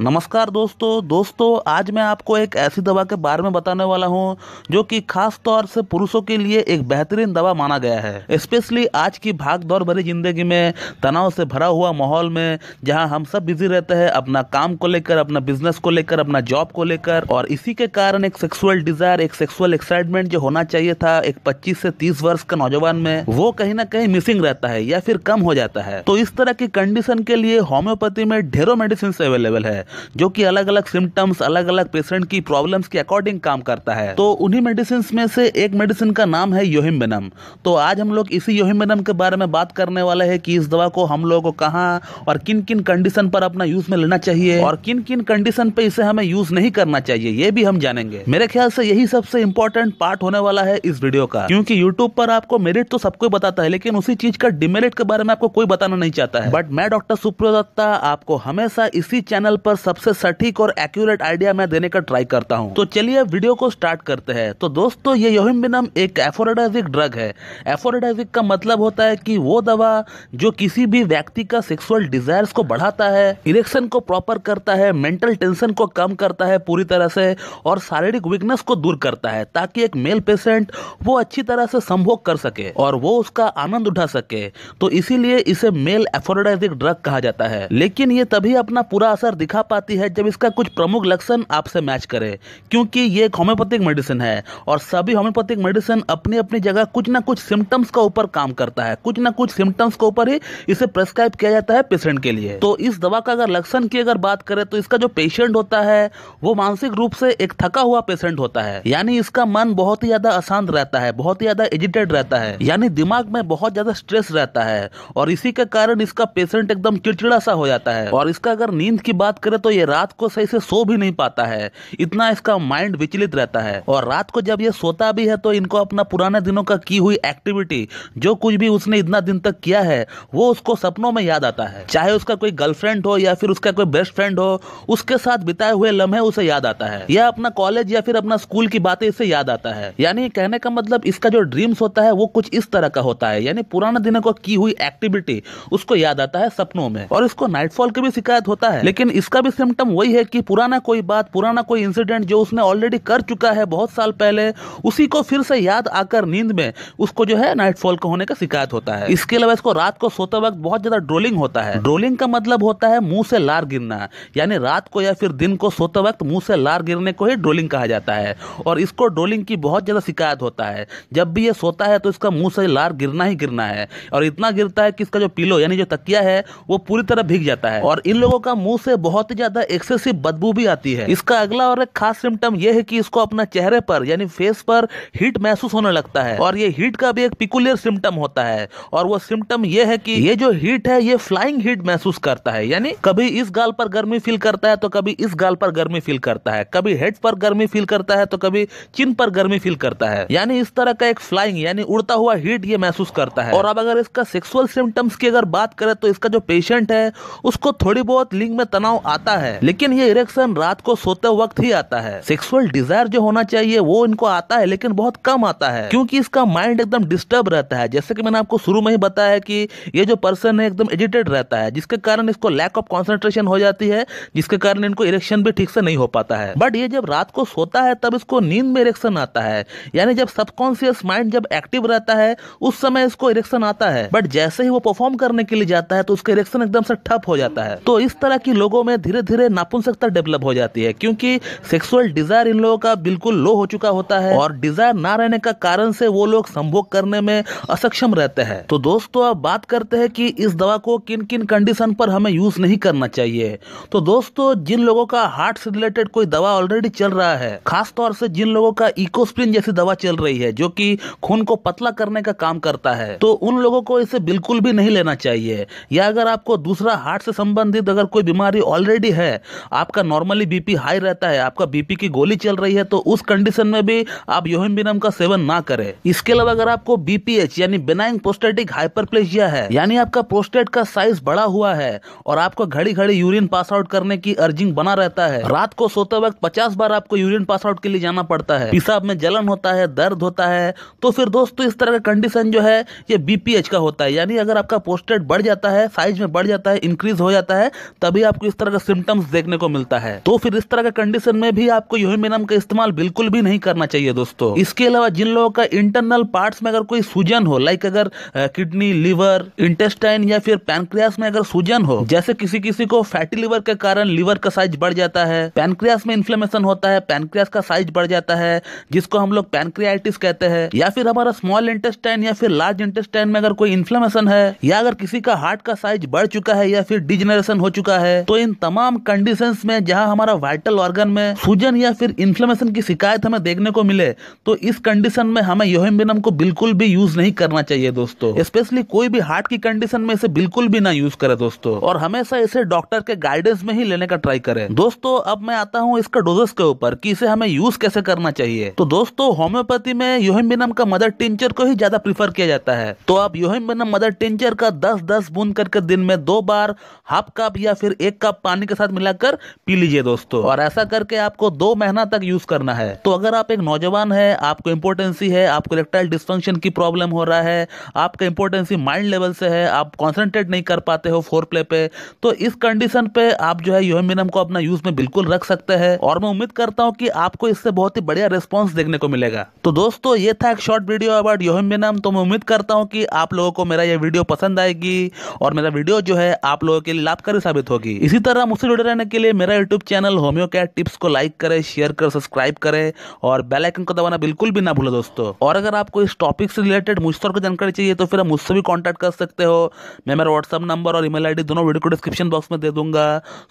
नमस्कार दोस्तों आज मैं आपको एक ऐसी दवा के बारे में बताने वाला हूं जो कि खास तौर से पुरुषों के लिए एक बेहतरीन दवा माना गया है। स्पेशली आज की भाग दौड़ भरी जिंदगी में, तनाव से भरा हुआ माहौल में, जहां हम सब बिजी रहते हैं अपना काम को लेकर, अपना बिजनेस को लेकर, अपना जॉब को लेकर, और इसी के कारण एक सेक्सुअल डिजायर, एक सेक्सुअल एक्साइटमेंट जो होना चाहिए था एक 25 से 30 वर्ष का नौजवान में, वो कहीं ना कहीं मिसिंग रहता है या फिर कम हो जाता है। तो इस तरह की कंडीशन के लिए होम्योपैथी में ढेरों मेडिसिन अवेलेबल है जो कि अलग अलग सिम्टम्स, अलग अलग पेशेंट की प्रॉब्लम्स के अकॉर्डिंग काम करता है। तो उन्हीं मेडिसिन में से एक मेडिसिन का नाम है योहिम्बेनम। तो आज हम लोग इसी योहिम्बेनम के बारे में बात करने वाले हैं कि इस दवा को हम लोगों को कहां और किन किन कंडीशन पर अपना यूज में लेना चाहिए और किन किन कंडीशन पे इसे हमें यूज नहीं करना चाहिए, ये भी हम जानेंगे। मेरे ख्याल से यही सबसे इंपॉर्टेंट पार्ट होने वाला है इस वीडियो का, क्योंकि यूट्यूब पर आपको मेरिट तो सबको बताता है लेकिन उसी चीज का डिमेरिट के बारे में आपको कोई बताना नहीं चाहता है। बट मैं डॉक्टर सुप्रियो दत्ता आपको हमेशा इसी चैनल पर सबसे सटीक और एक्यूरेट आइडिया मैं देने का ट्राई करता हूं। तो चलिए वीडियो को स्टार्ट करते हैं। तो दोस्तों, ये योहिम्बेनम एक एफोरोडाइजिक ड्रग है। एफोरोडाइजिक का मतलब होता है कि वो दवा जो किसी भी व्यक्ति का सेक्सुअल डिजायर्स को बढ़ाता है, इरेक्शन को प्रॉपर करता है, मेंटल टेंशन को कम करता है पूरी तरह से, और शारीरिक वीकनेस को दूर करता है ताकि एक मेल पेशेंट वो अच्छी तरह से संभोग कर सके और वो उसका आनंद उठा सके। तो इसीलिए इसे मेल एफोरोडाइजिक ड्रग कहा जाता है। लेकिन ये तभी अपना पूरा असर दिखा पाती है जब इसका कुछ प्रमुख लक्षण आपसे मैच करे, क्योंकि ये एक होम्योपैथिक मेडिसिन है और सभी होम्योपैथिक मेडिसिन अपनी अपनी जगह कुछ ना कुछ सिम्टम्स का ऊपर काम करता है, कुछ ना कुछ सिम्टम्स के ऊपर ही इसे प्रेस्क्राइब किया जाता है पेशेंट के लिए। तो इस दवा का अगर लक्षण की अगर बात करें तो इसका जो पेशेंट होता है वो मानसिक रूप से एक थका हुआ पेशेंट होता है, यानी इसका मन बहुत ही ज्यादा अशांत रहता है, बहुत ही ज्यादा एजिटेड रहता है, यानी दिमाग में बहुत ज्यादा स्ट्रेस रहता है और इसी के कारण इसका पेशेंट एकदम चिड़चिड़ा सा हो जाता है। और इसका अगर नींद की बात करें तो ये रात को सही से सो भी नहीं पाता है, इतना इसका माइंड विचलित रहता है। और रात को जब ये सोता भी है तो इनको अपना पुराने दिनों का की हुई एक्टिविटी, जो कुछ भी उसने इतना दिन तक किया है, वो उसको सपनों में याद आता है। चाहे उसका कोई गर्लफ्रेंड हो या फिर उसका कोई बेस्ट फ्रेंड हो, उसके साथ बिताए हुए लम्हे उसे याद आता है, या अपना कॉलेज या फिर अपना स्कूल की बातें इसे याद आता है। यानी कहने का मतलब इसका जो ड्रीम्स होता है वो कुछ इस तरह का होता है, यानी पुराने दिनों को की हुई एक्टिविटी उसको याद आता है सपनों में। और इसको नाइटफॉल की भी शिकायत होता है, लेकिन इसका भी सिम्टम वही है कि पुराना कोई बात, पुराना कोई इंसिडेंट जो उसने ऑलरेडी कर चुका है बहुत साल पहले, उसी को फिर से याद आकर नींद में उसको जो है नाइटफॉल का होने का शिकायत होता है। इसके अलावा इसको रात को सोते वक्त बहुत ज्यादा ड्रोलिंग होता है। ड्रोलिंग का मतलब होता है मुंह से लार गिरना, यानी रात को या फिर दिन को सोते वक्त मुंह से लार गिरने को ही ड्रोलिंग कहा जाता है। और इसको ड्रोलिंग की बहुत ज्यादा शिकायत होता है। जब भी ये सोता है तो इसका मुंह से लार गिरना ही गिरना है, और इतना गिरता है कि इसका जो पिलो यानी जो तकिया है वो पूरी तरह भीग जाता है। और इन लोगों का मुंह से बहुत ही ज्यादा एक्सेसिव बदबू भी आती है। इसका अगला और एक खास सिम्टम यह है कि इसको अपना चेहरे पर यानी फेस पर हीट महसूस होने लगता है, और ये हीट का भी एक पिकुलियर सिम्टम होता है। और वो सिम्टम यह है कि ये जो हीट है ये फ्लाइंग हीट महसूस करता है, यानी कभी इस गाल पर गर्मी फील करता है तो कभी इस गाल पर गर्मी फील करता है, कभी हेड पर गर्मी फील करता है तो कभी चिन पर गर्मी फील करता है, यानी इस तरह का एक फ्लाइंग यानी उड़ता हुआ हीट ये महसूस करता है। और अब अगर इसका सेक्सुअल सिम्टम्स की अगर बात करें तो इसका जो पेशेंट है उसको थोड़ी बहुत लिंग में तनाव आता है, लेकिन ये इरेक्शन रात को सोते वक्त ही आता है। सेक्सुअल डिजायर जो होना चाहिए वो इनको आता है लेकिन बहुत कम आता है, क्योंकि इसका माइंड एकदम डिस्टर्ब रहता है। जैसे कि मैंने आपको शुरू में ही बताया कि ये जो पर्सन है एकदम एजिटेड रहता है, जिसके कारण इसको लैक ऑफ कंसंट्रेशन हो जाती है, जिसके कारण इनको इरेक्शन भी ठीक से नहीं हो पाता है। बट ये जब रात को सोता है तब इसको नींद में इरेक्शन आता है, यानी जब सबकॉन्शियस माइंड जब एक्टिव रहता है उस समय इसको इरेक्शन आता है। बट जैसे ही वो परफॉर्म करने के लिए जाता है तो उसका इरेक्शन एकदम से ठप हो जाता है। तो इस तरह की लोगों में धीरे धीरे नापुंसकता डेवलप हो जाती है, क्योंकि सेक्सुअल डिजायर इन लोगों का बिल्कुल लो हो चुका होता है और डिजायर ना रहने का कारण से वो लोग संभोग करने में असक्षम रहते हैं। तो दोस्तों, अब बात करते हैं कि इस दवा को किन किन कंडीशन पर हमें यूज नहीं करना चाहिए। तो दोस्तों, जिन लोगों का हार्ट से रिलेटेड कोई दवा ऑलरेडी चल रहा है, खास तौर से जिन लोगों का इकोस्प्रिन जैसी दवा चल रही है जो कि खून को पतला करने का काम करता है, तो उन लोगों को इसे बिल्कुल भी नहीं लेना चाहिए। या अगर आपको दूसरा हार्ट से संबंधित अगर कोई बीमारी ऑलरेडी है, आपका नॉर्मली बीपी हाई रहता है, आपका बीपी की गोली चल रही है, तो उस कंडीशन में भी आप योहिम्बेनम का सेवन ना करें। इसके अलावा अगर आपको बीपीएच यानी बेनाइन प्रोस्टेटिक हाइपरप्लेजिया है, यानी आपका प्रोस्टेट का साइज बड़ा हुआ है और आपको घड़ी घड़ी यूरिन पास आउट करने की अर्जिंग बना रहता है, रात को सोते वक्त 50 बार आपको यूरिन पास आउट के लिए जाना पड़ता है, पेशाब में जलन होता है, दर्द होता है, तो फिर दोस्तों इस तरह का कंडीशन जो है ये बीपीएच का होता है। यानी अगर आपका प्रोस्टेट बढ़ जाता है, साइज में बढ़ जाता है, इंक्रीज हो जाता है, तभी आपको इस तरह का सिम्टम्स देखने को मिलता है। तो फिर इस तरह के कंडीशन में भी आपको यूएमबीनम का इस्तेमाल बिल्कुल भी नहीं करना चाहिए दोस्तों। इसके अलावा जिन लोगों का इंटरनल पार्ट्स में अगर कोई सूजन हो, लाइक अगर किडनी, लिवर, इंटेस्टाइन या फिर पैनक्रियास में अगर सूजन हो, जैसे किसी किसी को फैटी लिवर के कारण लिवर का साइज बढ़ जाता है, पैनक्रियास में इन्फ्लेमेशन होता है, पैनक्रियास का साइज बढ़ जाता है जिसको हम लोग पैनक्रियाटिस कहते हैं, या फिर हमारा स्मॉल इंटेस्टाइन या फिर लार्ज इंटेस्टाइन में अगर कोई इन्फ्लेमेशन है, या अगर किसी का हार्ट का साइज बढ़ चुका है या फिर डिजेनरेशन हो चुका है, तो इन तमाम कंडीशंस में जहां हमारा वाइटल ऑर्गन में सूजन या फिर इन्फ्लेमेशन की शिकायत हमें देखने को मिले, तो इस कंडीशन में हमें यूएमबीनम को बिल्कुल भी यूज नहीं करना चाहिए दोस्तों। स्पेशली कोई भी हार्ट की कंडीशन में इसे बिल्कुल भी ना यूज करे दोस्तों, और हमेशा इसे डॉक्टर के गाइडेंस में ही लेने का ट्राई करें दोस्तों। अब मैं आता हूँ इसका डोजेस के ऊपर कि इसे हमें यूज कैसे करना चाहिए। तो दोस्तों होम्योपैथी में यूएमबीनम का मदर टिंचर को ही ज्यादा प्रीफर किया जाता है। तो आप यूएमबीनम मदर टिंचर का 10-10 बूंद करके दिन में 2 बार हाफ कप या फिर 1 कप पानी के साथ मिलाकर पी लीजिए दोस्तों, और ऐसा करके आपको 2 महीना तक यूज करना है। तो अगर आप एक नौजवान है, आपको इंपोर्टेंसी है, आपको इरेक्टाइल डिस्फंक्शन की प्रॉब्लम हो रहा है, आपका इंपोर्टेंसी माइल्ड लेवल से है, आप कॉन्सेंट्रेट नहीं कर पाते हो फोरप्ले पे, तो इस कंडीशन पे आप जो है यूएमबीनम को अपना यूज में बिल्कुल रख सकते हैं, और मैं उम्मीद करता हूं कि आपको इससे बहुत ही बढ़िया रिस्पॉन्स देखने को मिलेगा। तो दोस्तों ये था एक शॉर्ट वीडियो अबाउट यूएमबीनम। तो मैं उम्मीद करता हूं कि आप लोगों को मेरा ये वीडियो पसंद आएगी और मेरा वीडियो जो है आप लोगों के लिए लाभकारी साबित होगी। इसी तरह मुझसे जुड़े रहने के लिए मेरा YouTube channel Homeo Cat Tips को लाइक करें, शेयर करें, सब्सक्राइब करें और बेल आइकन को दबाना बिल्कुल भी ना भूलें दोस्तों। और अगर आपको इस टॉपिक से रिलेटेड मुझसे और कोई जानकारी चाहिए तो फिर आप मुझसे भी कांटेक्ट कर सकते हो। मैं मेरा व्हाट्सएप नंबर और ईमेल आईडी दोनों वीडियो को डिस्क्रिप्शन बॉक्स में दे दूंगा।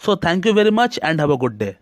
So thank you very much and have a good day.